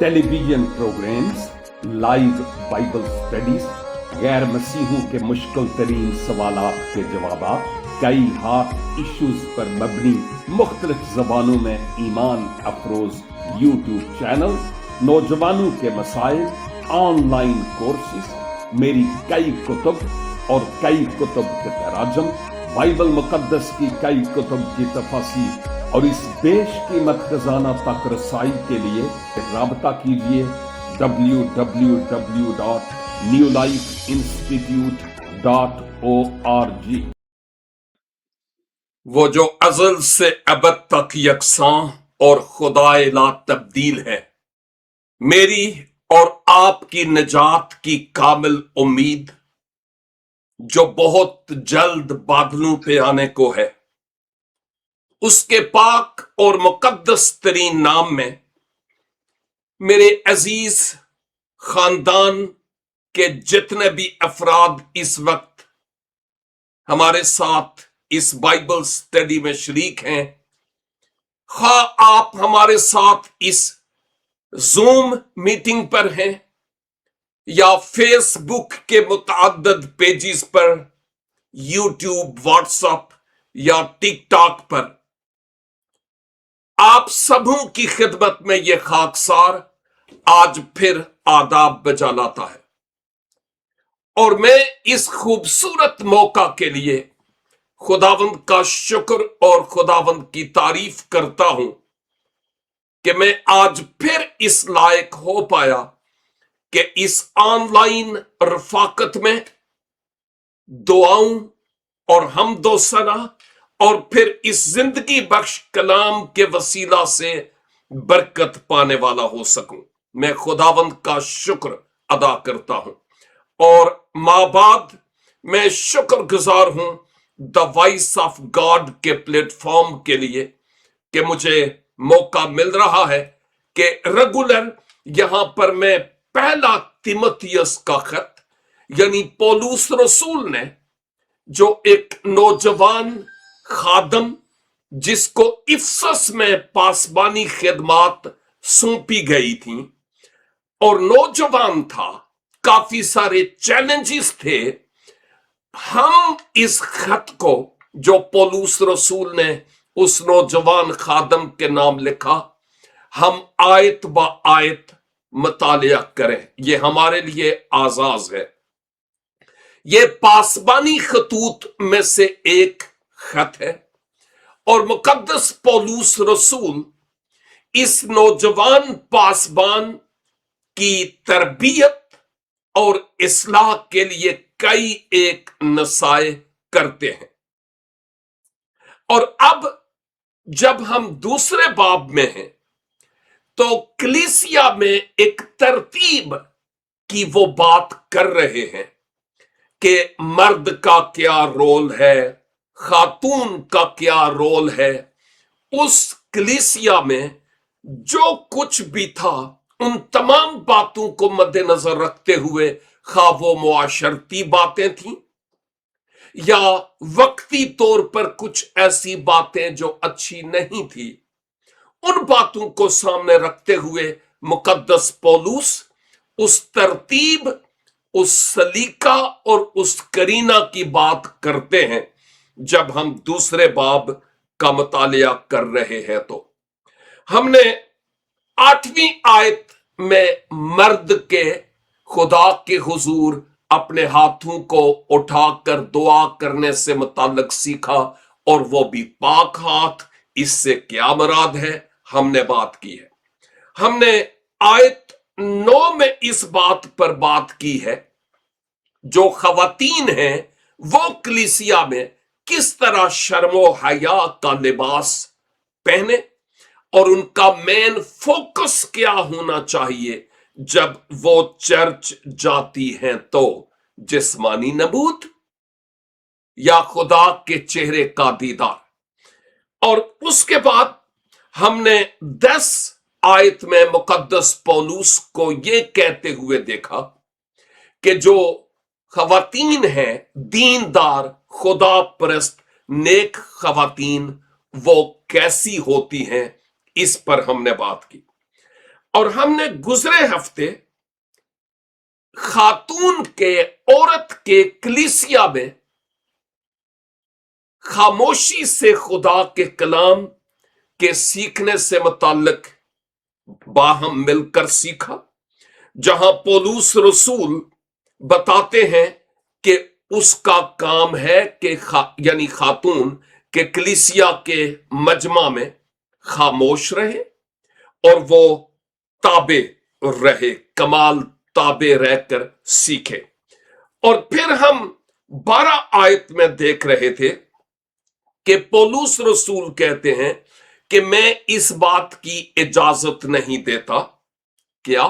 Television programmes, live Bible studies, गैर मसीहों के मुश्किल तरीन सवालात के जवाब, कई हॉट इश्यूज पर मबनी मुख्तलिफ जबानों में ईमान अफरोज यूट्यूब चैनल, नौजवानों के मसाइल, ऑनलाइन कोर्सेज, मेरी कई कुतुब और कई कुतुब के तराजम, बाइबल मुकद्दस की कई कुतुब की तफासीर और इस बेशकीमत खजाना तक रसाई के लिए राबता कीजिए www.newlifeinstitute.org। वो जो अज़ल से अबद तक यकसां और खुदाए ला तब्दील है, मेरी और आपकी निजात की कामिल उम्मीद, जो बहुत जल्द बादलों पे आने को है, उसके पाक और मुकद्दस तरीन नाम में मेरे अजीज खानदान के जितने भी अफराद इस वक्त हमारे साथ इस बाइबल स्टडी में शरीक हैं, खा आप हमारे साथ इस जूम मीटिंग पर हैं या फेसबुक के मुतअद्दिद पेजेस पर, यूट्यूब, व्हाट्सएप या टिकटॉक पर, आप सबों की खिदमत में यह खाकसार आज फिर आदाब बजा लाता है। और मैं इस खूबसूरत मौका के लिए खुदावंद का शुक्र और खुदावंद की तारीफ करता हूं कि मैं आज फिर इस लायक हो पाया कि इस ऑनलाइन रफाकत में दुआओं और हमदो सना और फिर इस जिंदगी बख्श कलाम के वसीला से बरकत पाने वाला हो सकूं। मैं खुदावंद का शुक्र अदा करता हूं और माबाद मैं शुक्रगुजार हूं द वॉइस ऑफ गॉड के प्लेटफॉर्म के लिए कि मुझे मौका मिल रहा है कि रेगुलर यहां पर मैं पहला तिमुथियुस का खत यानी पौलुस रसूल ने, जो एक नौजवान खादम जिसको इफसस में पासबानी खिदमात सौंपी गई थी और नौजवान था, काफी सारे चैलेंजेस थे, हम इस खत को जो पौलुस रसूल ने उस नौजवान खादम के नाम लिखा, हम आयत ब आयत मुतालिया करें। ये हमारे लिए आजाज है। ये पासबानी खतूत में से एक खत है और मुकद्दस पौलुस रसूल इस नौजवान पासबान की तरबियत और इस्लाह के लिए कई एक नसाए करते हैं। और अब जब हम दूसरे बाब में हैं तो कलीसिया में एक तरतीब की वो बात कर रहे हैं कि मर्द का क्या रोल है, खातून का क्या रोल है। उस कलीसिया में जो कुछ भी था, उन तमाम बातों को मद्देनजर रखते हुए, खा वो मुआशरती बातें थीं या वक्ती तौर पर कुछ ऐसी बातें जो अच्छी नहीं थी, उन बातों को सामने रखते हुए मुकद्दस पौलुस उस तरतीब, उस सलीका और उस करीना की बात करते हैं जब हम दूसरे बाब का मुतालिया कर रहे हैं। तो हमने 8वीं आयत में मर्द के खुदा के हुजूर अपने हाथों को उठाकर दुआ करने से मुताल्लिक सीखा, और वो भी पाक हाथ। इससे क्या मुराद है, हमने बात की है। हमने आयत 9 में इस बात पर बात की है जो खवातीन हैं वो कलीसिया में किस तरह शर्मो हया का लिबास पहने और उनका मेन फोकस क्या होना चाहिए जब वो चर्च जाती हैं, तो जिस्मानी नबूत या खुदा के चेहरे का दीदार। और उसके बाद हमने 10 आयत में मुकद्दस पौलुस को ये कहते हुए देखा कि जो खवातीन हैं दीनदार, खुदा परस्त, नेक खवातीन, वो कैसी होती हैं, इस पर हमने बात की। और हमने गुजरे हफ्ते खातून के, औरत के कलीसिया में खामोशी से खुदा के कलाम के सीखने से मुताल्लिक बाहम मिलकर सीखा, जहां पौलुस रसूल बताते हैं कि उसका काम है कि यानी खातून के कलीसिया के मजमा में खामोश रहे और वो ताबे रहे, कमाल ताबे रहकर सीखे। और फिर हम 12 आयत में देख रहे थे कि पौलुस रसूल कहते हैं कि मैं इस बात की इजाजत नहीं देता, क्या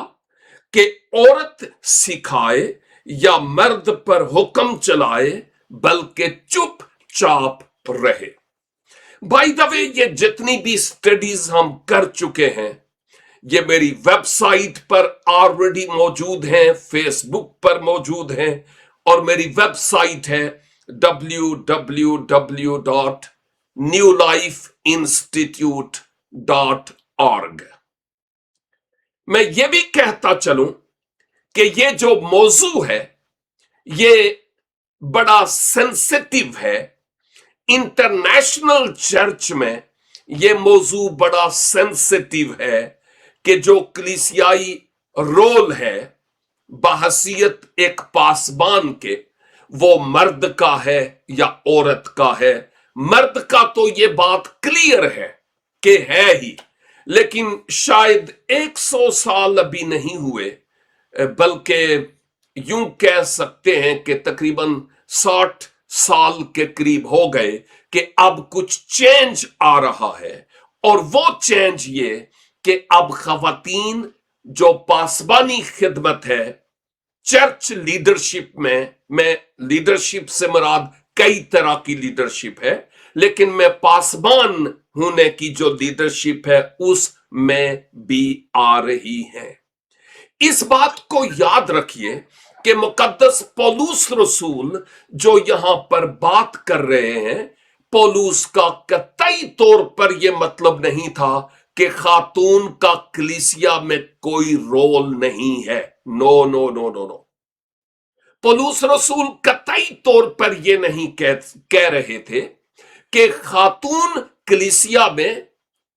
कि औरत सिखाए या मर्द पर हुक्म चलाए, बल्कि चुपचाप रहे। बाय द वे, ये जितनी भी स्टडीज हम कर चुके हैं ये मेरी वेबसाइट पर ऑलरेडी मौजूद हैं, फेसबुक पर मौजूद हैं, और मेरी वेबसाइट है www.newlifeinstitute.org। मैं ये भी कहता चलूं कि ये जो मौजू है ये बड़ा सेंसिटिव है। इंटरनेशनल चर्च में ये मौजू बड़ा सेंसिटिव है कि जो कलीसियाई रोल है बहसियत एक पासबान के, वो मर्द का है या औरत का है। मर्द का तो ये बात क्लियर है कि है ही, लेकिन शायद 100 साल अभी नहीं हुए, बल्कि यूं कह सकते हैं कि तकरीबन 60 साल के करीब हो गए कि अब कुछ चेंज आ रहा है। और वो चेंज ये कि अब खवातीन जो पासबानी खिदमत है चर्च लीडरशिप में, मैं लीडरशिप से मुराद कई तरह की लीडरशिप है, लेकिन मैं पासबान होने की जो लीडरशिप है उसमें भी आ रही है। इस बात को याद रखिए कि मुकद्दस पौलुस रसूल जो यहां पर बात कर रहे हैं, पौलुस का कतई तौर पर यह मतलब नहीं था कि खातून का कलीसिया में कोई रोल नहीं है। No no no no no, पौलुस रसूल कतई तौर पर यह नहीं कह रहे थे कि खातून कलीसिया में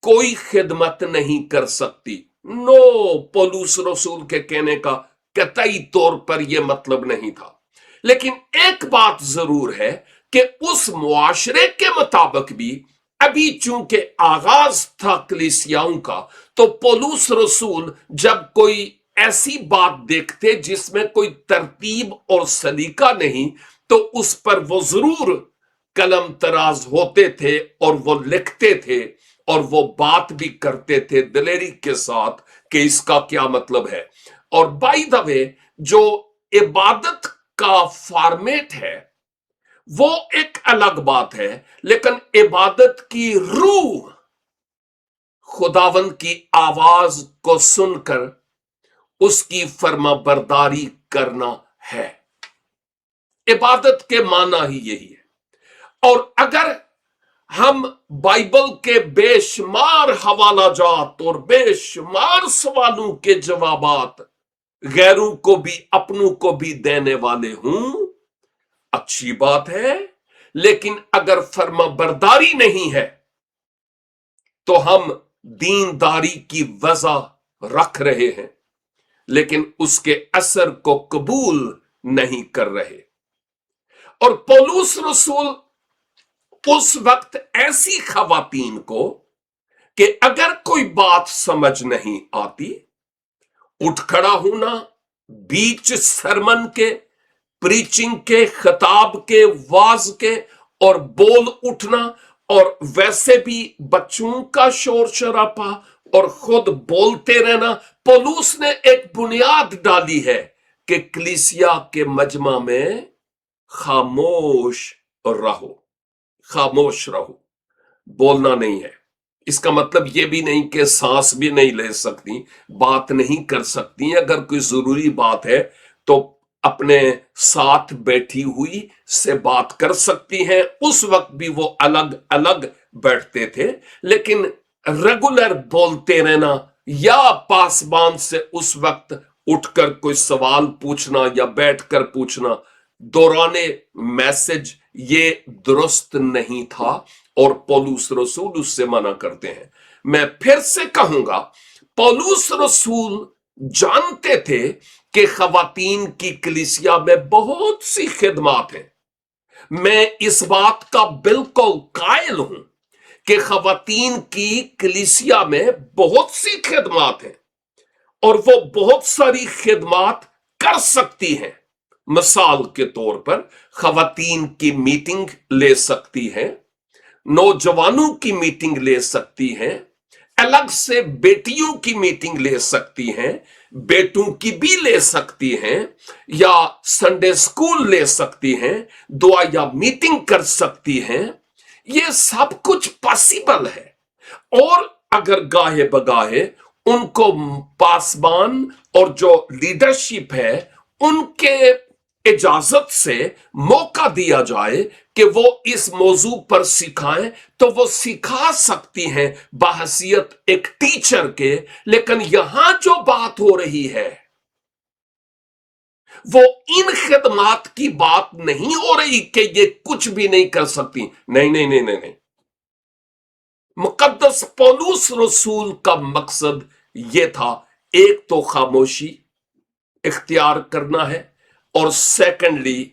कोई खिदमत नहीं कर सकती। नो, पौलुस रसूल के कहने का कतई तौर पर यह मतलब नहीं था। लेकिन एक बात जरूर है कि उस मुआशरे के मुताबिक भी अभी चूंकि आगाज था कलीसियाओं का, तो पौलुस रसूल जब कोई ऐसी बात देखते जिसमें कोई तरतीब और सलीका नहीं, तो उस पर वो जरूर कलम तराज होते थे और वो लिखते थे और वो बात भी करते थे दिलेरी के साथ कि इसका क्या मतलब है। और बाय द वे, जो इबादत का फॉर्मेट है वो एक अलग बात है, लेकिन इबादत की रूह खुदावंद की आवाज को सुनकर उसकी फर्माबरदारी करना है। इबादत के माना ही यही है। और अगर हम बाइबल के बेशुमार हवाला जात और बेशुमार सवालों के जवाबात गैरों को भी अपनों को भी देने वाले हूं, अच्छी बात है, लेकिन अगर फर्माबरदारी नहीं है तो हम दीनदारी की वजह रख रहे हैं, लेकिन उसके असर को कबूल नहीं कर रहे। और पौलुस रसूल उस वक्त ऐसी खवातीन को कि अगर कोई बात समझ नहीं आती, उठ खड़ा होना, बीच सरमन के, प्रीचिंग के, खिताब के, वाज के, और बोल उठना, और वैसे भी बच्चों का शोर शराबा और खुद बोलते रहना। पौलुस ने एक बुनियाद डाली है कि कलीसिया के मजमा में खामोश रहो, खामोश रहो, बोलना नहीं है। इसका मतलब यह भी नहीं कि सांस भी नहीं ले सकती, बात नहीं कर सकती। अगर कोई जरूरी बात है तो अपने साथ बैठी हुई से बात कर सकती हैं। उस वक्त भी वो अलग अलग बैठते थे, लेकिन रेगुलर बोलते रहना या पासबान से उस वक्त उठकर कोई सवाल पूछना या बैठकर पूछना दौराने मैसेज, ये दुरुस्त नहीं था और पौलुस रसूल उससे मना करते हैं। मैं फिर से कहूंगा, पौलुस रसूल जानते थे कि खवातीन की कलीसिया में बहुत सी खिदमत हैं। मैं इस बात का बिल्कुल कायल हूं कि खवातीन की कलीसिया में बहुत सी खिदमत हैं और वो बहुत सारी खिदमत कर सकती हैं। मिसाल के तौर पर खवातीन की मीटिंग ले सकती हैं, नौजवानों की मीटिंग ले सकती हैं, अलग से बेटियों की मीटिंग ले सकती हैं, बेटों की भी ले सकती हैं, या संडे स्कूल ले सकती हैं, दुआ या मीटिंग कर सकती हैं। ये सब कुछ पॉसिबल है। और अगर गाहे बगाहे उनको पासबान और जो लीडरशिप है उनके इजाजत से मौका दिया जाए कि वो इस मौजू पर सिखाएं, तो वो सिखा सकती हैं बहसियत एक टीचर के। लेकिन यहां जो बात हो रही है वो इन खिदमात की बात नहीं हो रही कि ये कुछ भी नहीं कर सकती। नहीं नहीं नहीं नहीं नहीं, मुकद्दस पौलुस रसूल का मकसद यह था, एक तो खामोशी इख्तियार करना है, और सेकंडली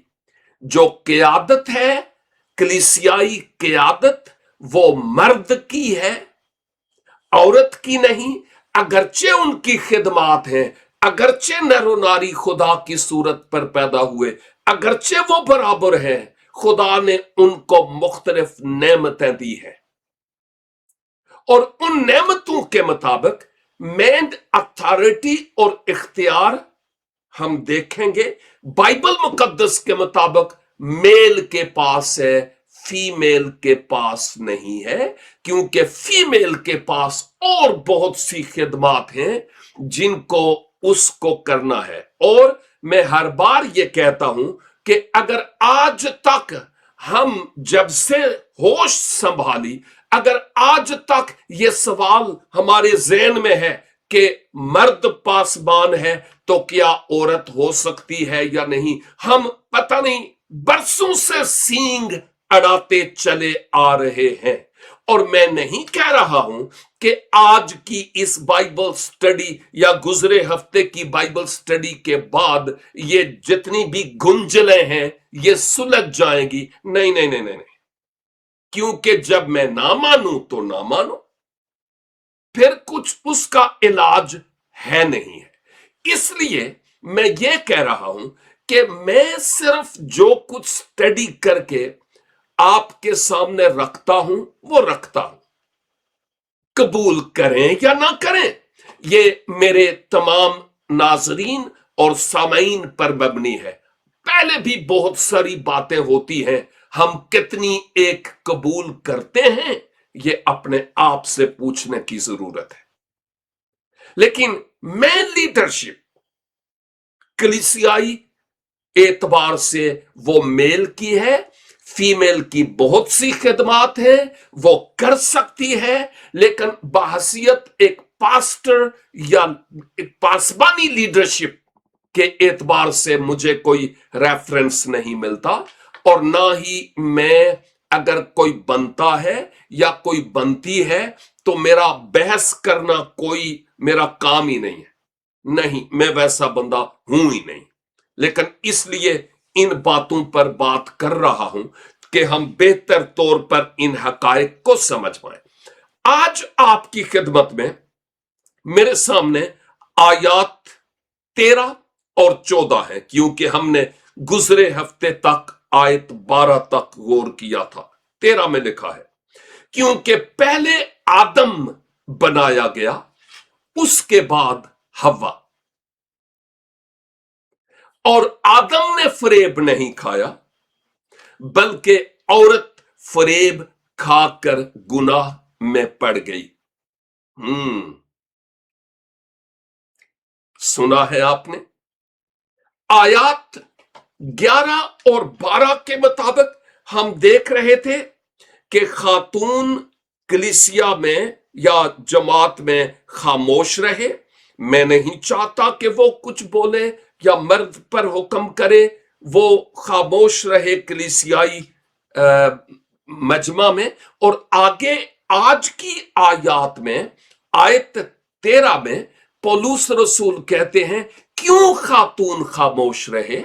जो क़यादत है, कलीसियाई क़यादत, वो मर्द की है, औरत की नहीं। अगरचे उनकी खिदमात हैं, अगरचे नर नारी खुदा की सूरत पर पैदा हुए, अगरचे वो बराबर हैं, खुदा ने उनको मुख्तलिफ नेमतें दी है और उन नेमतों के मुताबिक मैन अथॉरिटी और इख्तियार हम देखेंगे बाइबल मुकद्दस के मुताबिक मेल के पास है, फीमेल के पास नहीं है, क्योंकि फीमेल के पास और बहुत सी खिदमत हैं जिनको उसको करना है। और मैं हर बार ये कहता हूं कि अगर आज तक हम जब से होश संभाली, अगर आज तक ये सवाल हमारे ज़हन में है कि मर्द पासबान है तो क्या औरत हो सकती है या नहीं, हम पता नहीं बरसों से सींग अड़ाते चले आ रहे हैं। और मैं नहीं कह रहा हूं कि आज की इस बाइबल स्टडी या गुजरे हफ्ते की बाइबल स्टडी के बाद ये जितनी भी गुंजलें हैं ये सुलझ जाएंगी। नहीं नहीं नहीं नहीं, नहीं। क्योंकि जब मैं ना मानूं तो ना मानूं, फिर कुछ उसका इलाज है नहीं है। इसलिए मैं ये कह रहा हूं कि मैं सिर्फ जो कुछ स्टडी करके आपके सामने रखता हूं वो रखता हूं, कबूल करें या ना करें ये मेरे तमाम नाजरीन और सामीन पर मबनी है। पहले भी बहुत सारी बातें होती हैं, हम कितनी एक कबूल करते हैं ये अपने आप से पूछने की जरूरत है। लेकिन मैं लीडरशिप कलीसियाई एतबार से वो मेल की है, फीमेल की बहुत सी खिदमात है, वो कर सकती है। लेकिन बहसियत एक पास्टर या एक पासबानी लीडरशिप के एतबार से मुझे कोई रेफरेंस नहीं मिलता, और ना ही मैं, अगर कोई बनता है या कोई बनती है तो मेरा बहस करना कोई मेरा काम ही नहीं है। नहीं, मैं वैसा बंदा हूं ही नहीं। लेकिन इसलिए इन बातों पर बात कर रहा हूं कि हम बेहतर तौर पर इन हकायक को समझ पाए। आज आपकी खिदमत में मेरे सामने आयात 13 और 14 है, क्योंकि हमने गुजरे हफ्ते तक आयत 12 तक गौर किया था। 13 में लिखा है, क्योंकि पहले आदम बनाया गया, उसके बाद हव्वा, और आदम ने फरेब नहीं खाया बल्कि औरत फरेब खाकर गुनाह में पड़ गई। सुना है आपने? आयात 11 और 12 के मुताबिक हम देख रहे थे कि खातून कलीसिया में या जमात में खामोश रहे। मैं नहीं चाहता कि वो कुछ बोले या मर्द पर हुक्म करे वो खामोश रहे कलीसियाई मजमा में। और आगे आज की आयत में, आयत 13 में पौलुस रसूल कहते हैं क्यों खातून खामोश रहे?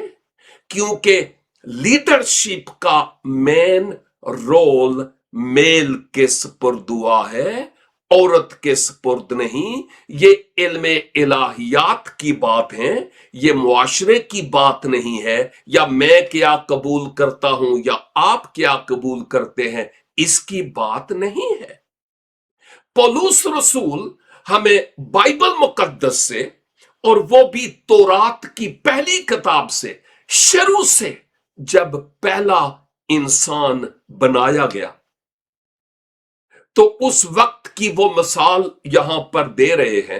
क्योंकि लीडरशिप का मेन रोल मेल के सुपुर्द हुआ है, औरत के सुपुर्द नहीं। ये इल्म इलाहियात की बात है, ये मुआशरे की बात नहीं है, या मैं क्या कबूल करता हूं या आप क्या कबूल करते हैं, इसकी बात नहीं है। पौलुस रसूल हमें बाइबल मुकद्दस से, और वो भी तौरात की पहली किताब से, शुरू से जब पहला इंसान बनाया गया तो उस वक्त की वो मिसाल यहां पर दे रहे हैं।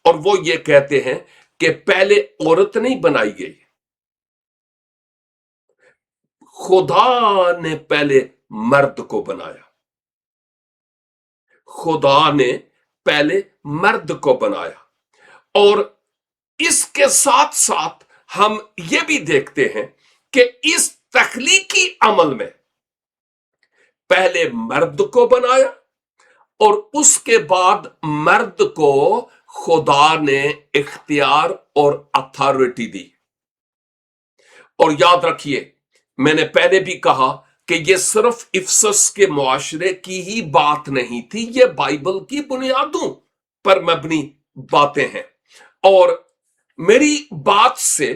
और वो ये कहते हैं कि पहले औरत नहीं बनाई गई, खुदा ने पहले मर्द को बनाया। खुदा ने पहले मर्द को बनाया। और इसके साथ साथ हम ये भी देखते हैं कि इस तख्लीकी अमल में पहले मर्द को बनाया और उसके बाद मर्द को खुदा ने इख्तियार और अथॉरिटी दी। और याद रखिए, मैंने पहले भी कहा कि यह सिर्फ इफसस के मुआशरे की ही बात नहीं थी, यह बाइबल की बुनियादों पर मबनी बातें हैं। और मेरी बात से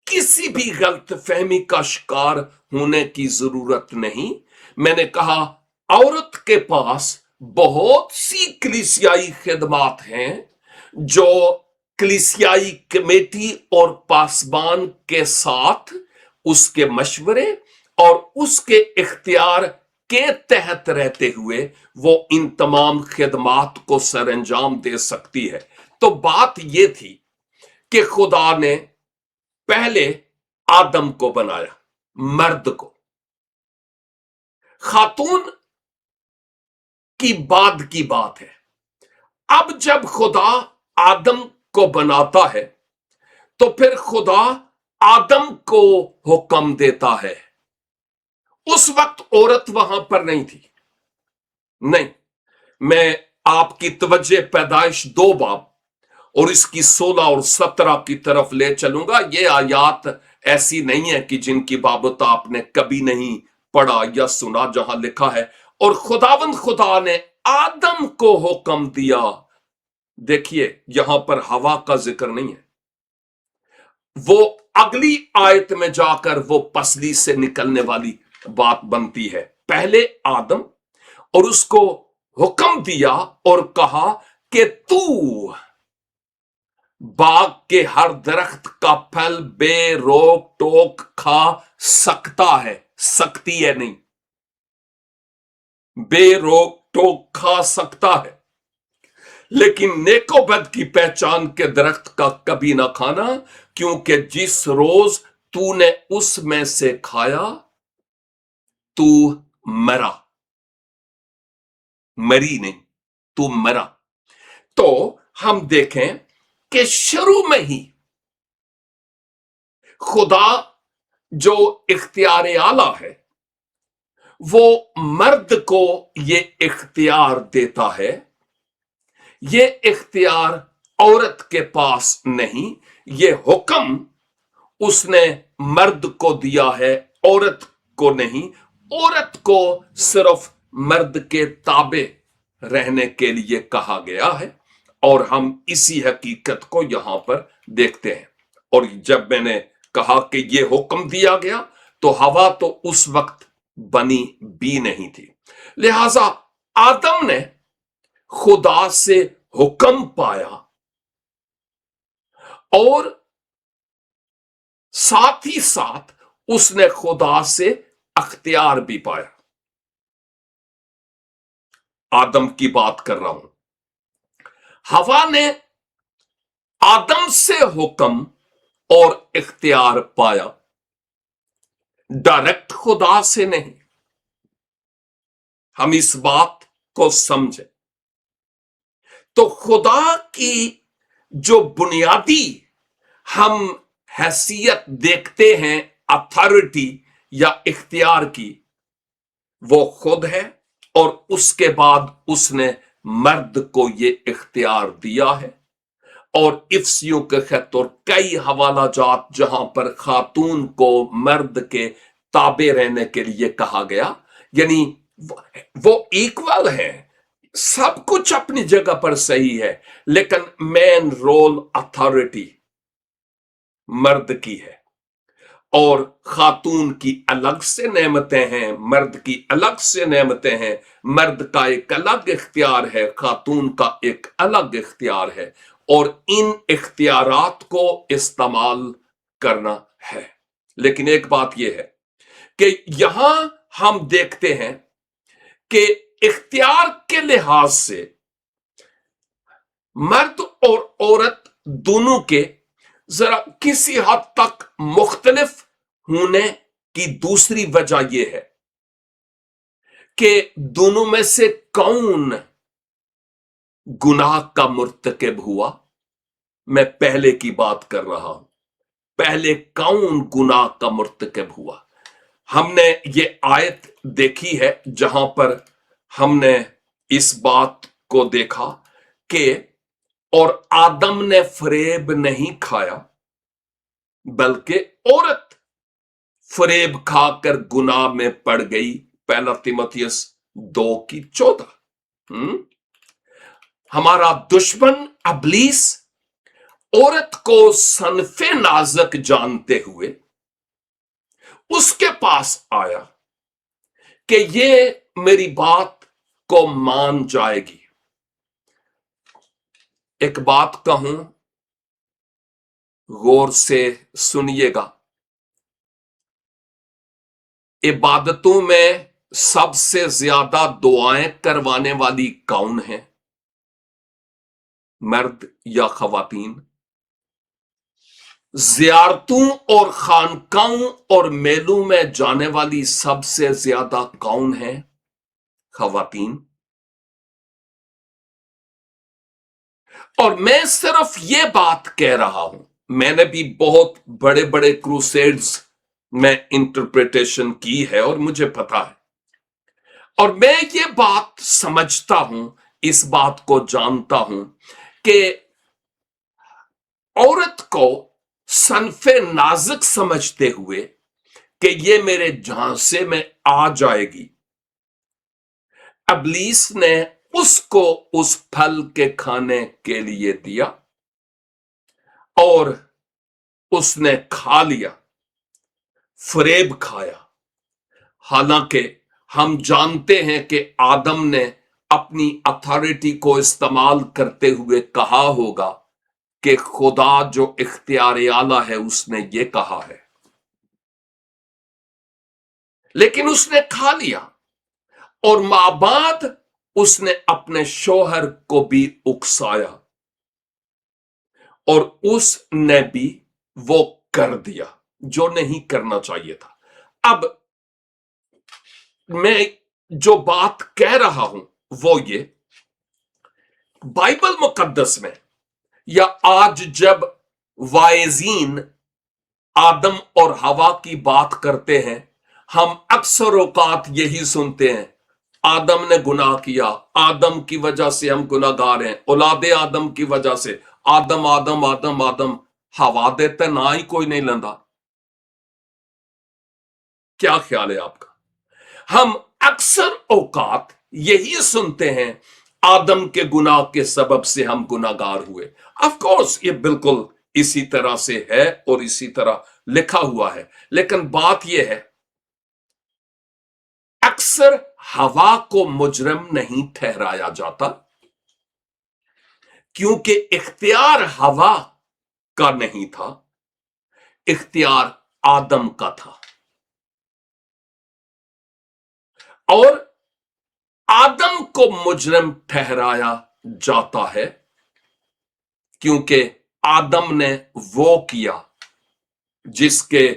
किसी भी गलत फहमी का शिकार होने की जरूरत नहीं। मैंने कहा औरत के पास बहुत सी कलीसियाई खिदमात हैं जो कलीसियाई कमेटी और पासबान के साथ उसके मशवरे और उसके इख्तियार के तहत रहते हुए वो इन तमाम खिदमात को सरअंजाम दे सकती है। तो बात यह थी कि खुदा ने पहले आदम को बनाया, मर्द को। खातून की बाद की बात है। अब जब खुदा आदम को बनाता है तो फिर खुदा आदम को हुक्म देता है। उस वक्त औरत वहां पर नहीं थी। नहीं, मैं आपकी तवज्जो पैदाइश 2 बाब और इसकी 16 और 17 की तरफ ले चलूंगा। ये आयात ऐसी नहीं है कि जिनकी बाबत आपने कभी नहीं पढ़ा या सुना, जहां लिखा है और खुदावंद खुदा ने आदम को हुक्म दिया। देखिए, यहां पर हवा का जिक्र नहीं है। वो अगली आयत में जाकर वो पसली से निकलने वाली बात बनती है। पहले आदम, और उसको हुक्म दिया और कहा कि तू बाग के हर दरख्त का फल बेरोक टोक खा सकता है, सकती है नहीं, बेरोक टोक खा सकता है, लेकिन नेकोबद की पहचान के दरख्त का कभी ना खाना, क्योंकि जिस रोज तूने उसमें से खाया तू मरा। मरी नहीं, तू मरा। तो हम देखें कि शुरू में ही खुदा जो इख्तियार आला है वो मर्द को ये इख्तियार देता है। ये इख्तियार औरत के पास नहीं, ये हुक्म उसने मर्द को दिया है, औरत को नहीं। औरत को सिर्फ मर्द के ताबे रहने के लिए कहा गया है और हम इसी हकीकत को यहां पर देखते हैं। और जब मैंने कहा कि यह हुक्म दिया गया तो हवा तो उस वक्त बनी भी नहीं थी, लिहाजा आदम ने खुदा से हुक्म पाया और साथ ही साथ उसने खुदा से अख्तियार भी पाया। आदम की बात कर रहा हूं। हवा ने आदम से हुक्म और इख्तियार पाया, डायरेक्ट खुदा से नहीं। हम इस बात को समझें। तो खुदा की जो बुनियादी हम हैसियत देखते हैं अथॉरिटी या इख्तियार की, वो खुद है, और उसके बाद उसने मर्द को ये इख्तियार दिया है। और इफ्सियों के खत और कई हवाला जात जहां पर खातून को मर्द के ताबे रहने के लिए कहा गया, यानी वो इक्वल है, सब कुछ अपनी जगह पर सही है, लेकिन मेन रोल अथॉरिटी मर्द की है। और खातून की अलग से नेमतें हैं, मर्द की अलग से नेमतें हैं। मर्द का एक अलग इख्तियार है, खातून का एक अलग इख्तियार है, और इन इख्तियारात को इस्तेमाल करना है। लेकिन एक बात यह है कि यहां हम देखते हैं कि इख्तियार के लिहाज से मर्द और औरत दोनों के जरा किसी हद तक मुख्तलिफ होने की दूसरी वजह यह है कि दोनों में से कौन गुनाह का मुर्तकिब हुआ। मैं पहले की बात कर रहा हूं, पहले कौन गुनाह का मुर्तकिब हुआ। हमने ये आयत देखी है जहां पर हमने इस बात को देखा कि और आदम ने फरेब नहीं खाया, बल्कि औरत फरेब खाकर गुनाह में पड़ गई। पहला तीमुथियुस 2:14। हमारा दुश्मन अबलीस औरत को सनफे नाजक जानते हुए उसके पास आया कि ये मेरी बात को मान जाएगी। एक बात कहूं, गौर से सुनिएगा। इबादतों में सबसे ज्यादा दुआएं करवाने वाली कौन है, मर्द या खवातीन? ज़ियारतों और खानकाओं और मेलों में जाने वाली सबसे ज्यादा कौन है, खवातीन। और मैं सिर्फ ये बात कह रहा हूं, मैंने भी बहुत बड़े बड़े क्रूसेड्स में इंटरप्रिटेशन की है और मुझे पता है, और मैं ये बात समझता हूं, इस बात को जानता हूं कि औरत को सनफे नाजुक समझते हुए कि ये मेरे झांसे में आ जाएगी, अबलीस ने उसको उस फल के खाने के लिए दिया और उसने खा लिया, फरेब खाया। हालांकि हम जानते हैं कि आदम ने अपनी अथॉरिटी को इस्तेमाल करते हुए कहा होगा कि खुदा जो इख्तियार आला है उसने ये कहा है, लेकिन उसने खा लिया और माबाद उसने अपने शोहर को भी उकसाया और उसने भी वो कर दिया जो नहीं करना चाहिए था। अब मैं जो बात कह रहा हूं वो ये, बाइबल मुकद्दस में या आज जब वाइजीन आदम और हवा की बात करते हैं, हम अक्सर औकात यही सुनते हैं, आदम ने गुनाह किया, आदम की वजह से हम गुनाहगार हैं, औलादे आदम की वजह से, आदम आदम आदम आदम। हवा देते ना ही कोई नहीं लंदा। क्या ख्याल है आपका? हम अक्सर औकात यही सुनते हैं, आदम के गुनाह के सबब से हम गुनाहगार हुए। ऑफ कोर्स ये बिल्कुल इसी तरह से है और इसी तरह लिखा हुआ है, लेकिन बात यह है, अक्सर हवा को मुजरम नहीं ठहराया जाता, क्योंकि इख्तियार हवा का नहीं था, इख्तियार आदम का था। और आदम को मुजरम ठहराया जाता है क्योंकि आदम ने वो किया जिसके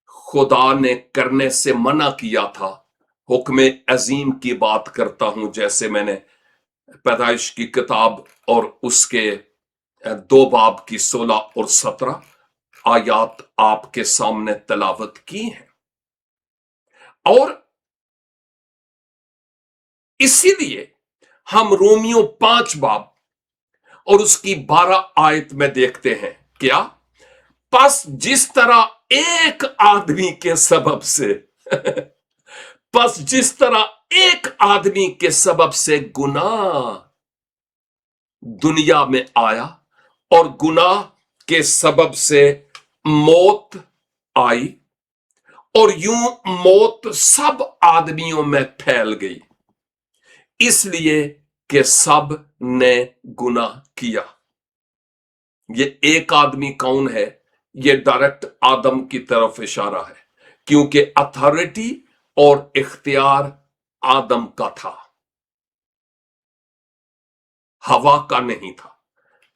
खुदा ने करने से मना किया था। हुक्म अजीम की बात करता हूं, जैसे मैंने पैदाइश की किताब और उसके 2 बाब की 16 और 17 आयात आपके सामने तलावत की है। और इसीलिए हम रोमियो 5 बाब और उसकी 12 आयत में देखते हैं क्या, बस जिस तरह एक आदमी के सबब से बस जिस तरह एक आदमी के सबब से गुनाह दुनिया में आया और गुनाह के सबब से मौत आई, और यूं मौत सब आदमियों में फैल गई, इसलिए कि सब ने गुनाह किया। ये एक आदमी कौन है? ये डायरेक्ट आदम की तरफ इशारा है, क्योंकि अथॉरिटी और इख्तियार आदम का था, हवा का नहीं था।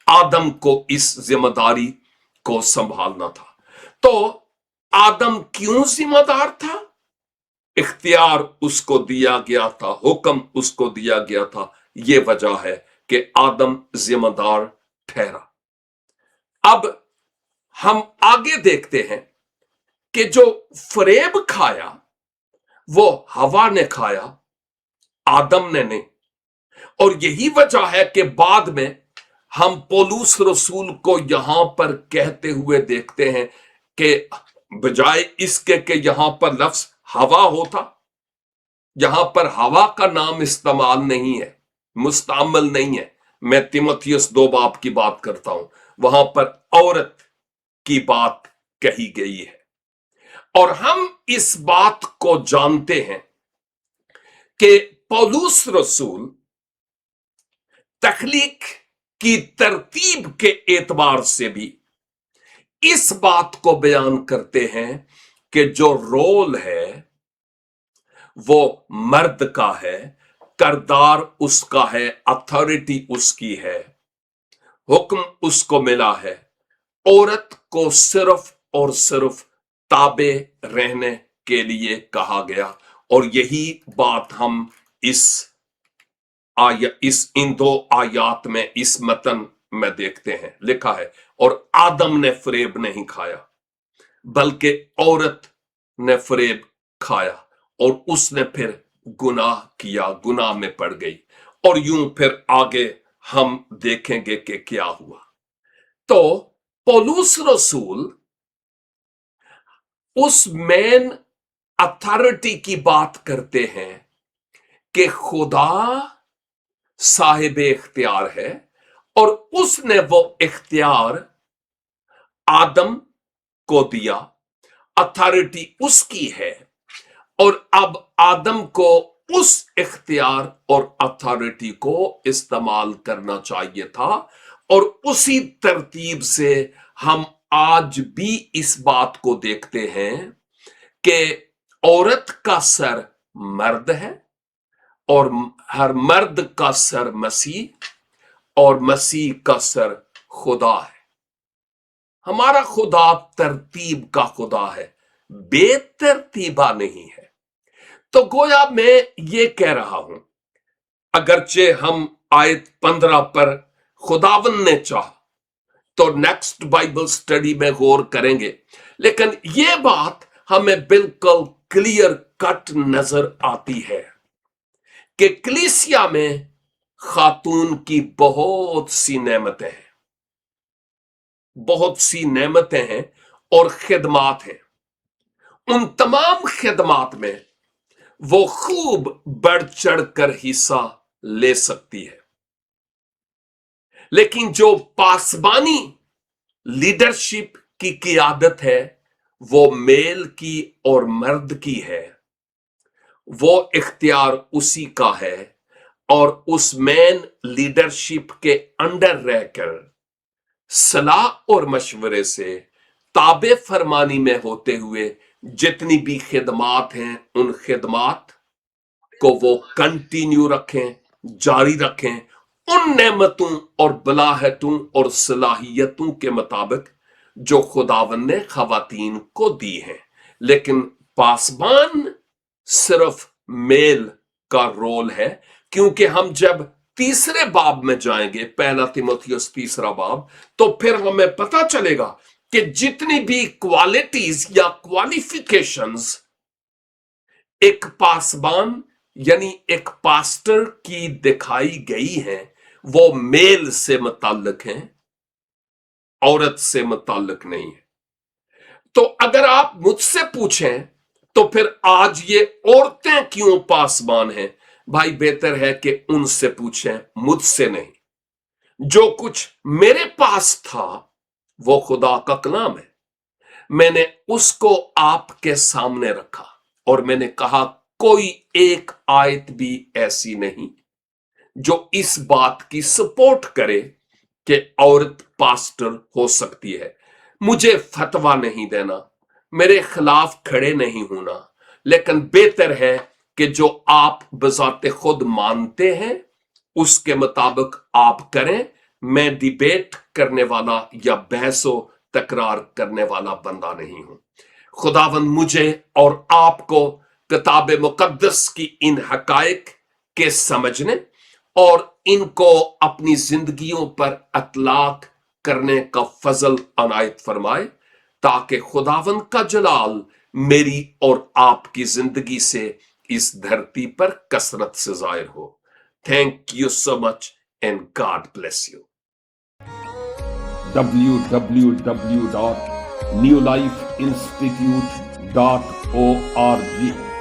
आदम को इस जिम्मेदारी को संभालना था। तो आदम क्यों जिम्मेदार था? इख्तियार उसको दिया गया था, हुक्म उसको दिया गया था। यह वजह है कि आदम जिम्मेदार ठहरा। अब हम आगे देखते हैं कि जो फरेब खाया वो हवा ने खाया, आदम ने नहीं। और यही वजह है कि बाद में हम पौलुस रसूल को यहां पर कहते हुए देखते हैं कि बजाय इसके कि यहां पर लफ्ज हवा होता, यहां पर हवा का नाम इस्तेमाल नहीं है, मुस्तामल नहीं है। मैं तीमुथियुस 2 बाब की बात करता हूं, वहां पर औरत की बात कही गई है। और हम इस बात को जानते हैं कि पौलुस रसूल तख्लीक की तरतीब के एतबार से भी इस बात को बयान करते हैं कि जो रोल है वो मर्द का है, करदार उसका है, अथॉरिटी उसकी है, हुक्म उसको मिला है। औरत को सिर्फ और सिर्फ ताबे रहने के लिए कहा गया। और यही बात हम इन 2 आयात में, इस मतन में देखते हैं। लिखा है, और आदम ने फरेब नहीं खाया बल्कि औरत ने फरेब खाया और उसने फिर गुनाह किया, गुनाह में पड़ गई। और यूं फिर आगे हम देखेंगे कि क्या हुआ। तो पौलुस रसूल उस मेन अथॉरिटी की बात करते हैं कि खुदा साहिब इख्तियार है और उसने वो इख्तियार आदम को दिया, अथॉरिटी उसकी है। और अब आदम को उस इख्तियार और अथॉरिटी को इस्तेमाल करना चाहिए था। और उसी तरतीब से हम आज भी इस बात को देखते हैं कि औरत का सर मर्द है और हर मर्द का सर मसीह और मसीह का सर खुदा है। हमारा खुदा तरतीब का खुदा है, बेतरतीबा नहीं है। तो गोया मैं ये कह रहा हूं, अगरचे हम आयत 15 पर खुदावन ने चाहा तो नेक्स्ट बाइबल स्टडी में गौर करेंगे, लेकिन यह बात हमें बिल्कुल क्लियर कट नजर आती है कि कलीसिया में खातून की बहुत सी नेमतें हैं, बहुत सी नेमतें हैं और खिदमात हैं। उन तमाम खिदमात में वो खूब बढ़ चढ़ कर हिस्सा ले सकती है। लेकिन जो पासबानी लीडरशिप की क़ियादत है वो मेल की और मर्द की है, वो इख्तियार उसी का है। और उस मेन लीडरशिप के अंडर रहकर सलाह और मशवरे से ताबे फरमानी में होते हुए जितनी भी खिदमात हैं, उन खिदमात को वो कंटिन्यू रखें, जारी रखें, उन नेमतों और बलाहतों और सलाहियतों के मुताबिक जो खुदावन ने खवातीन को दी हैं। लेकिन पासबान सिर्फ मेल का रोल है, क्योंकि हम जब तीसरे बाब में जाएंगे, पहला तिमोथियुस तीसरा बाब, तो फिर हमें पता चलेगा कि जितनी भी क्वालिटीज या क्वालिफिकेशंस एक पासबान यानी एक पास्टर की दिखाई गई हैं, वो मेल से मुताल्लिक हैं, औरत से मुताल्लिक नहीं है। तो अगर आप मुझसे पूछें तो फिर आज ये औरतें क्यों पासबान हैं, भाई बेहतर है कि उनसे पूछें, मुझसे नहीं। जो कुछ मेरे पास था वो खुदा का कलाम है, मैंने उसको आपके सामने रखा और मैंने कहा कोई एक आयत भी ऐसी नहीं जो इस बात की सपोर्ट करे कि औरत पास्टर हो सकती है। मुझे फतवा नहीं देना, मेरे खिलाफ खड़े नहीं होना, लेकिन बेहतर है कि जो आप बजाते खुद मानते हैं उसके मुताबिक आप करें। मैं डिबेट करने वाला या बहसो तकरार करने वाला बंदा नहीं हूं। खुदावन मुझे और आपको किताब मुकद्दस की इन हकायक के समझने और इनको अपनी जिंदगियों पर अतलाक करने का फजल अनायत फरमाए, ताकि खुदावन का जलाल मेरी और आपकी जिंदगी से इस धरती पर कसरत से जाहिर हो। Thank you so much and God bless you. www.newlifeinstitute.org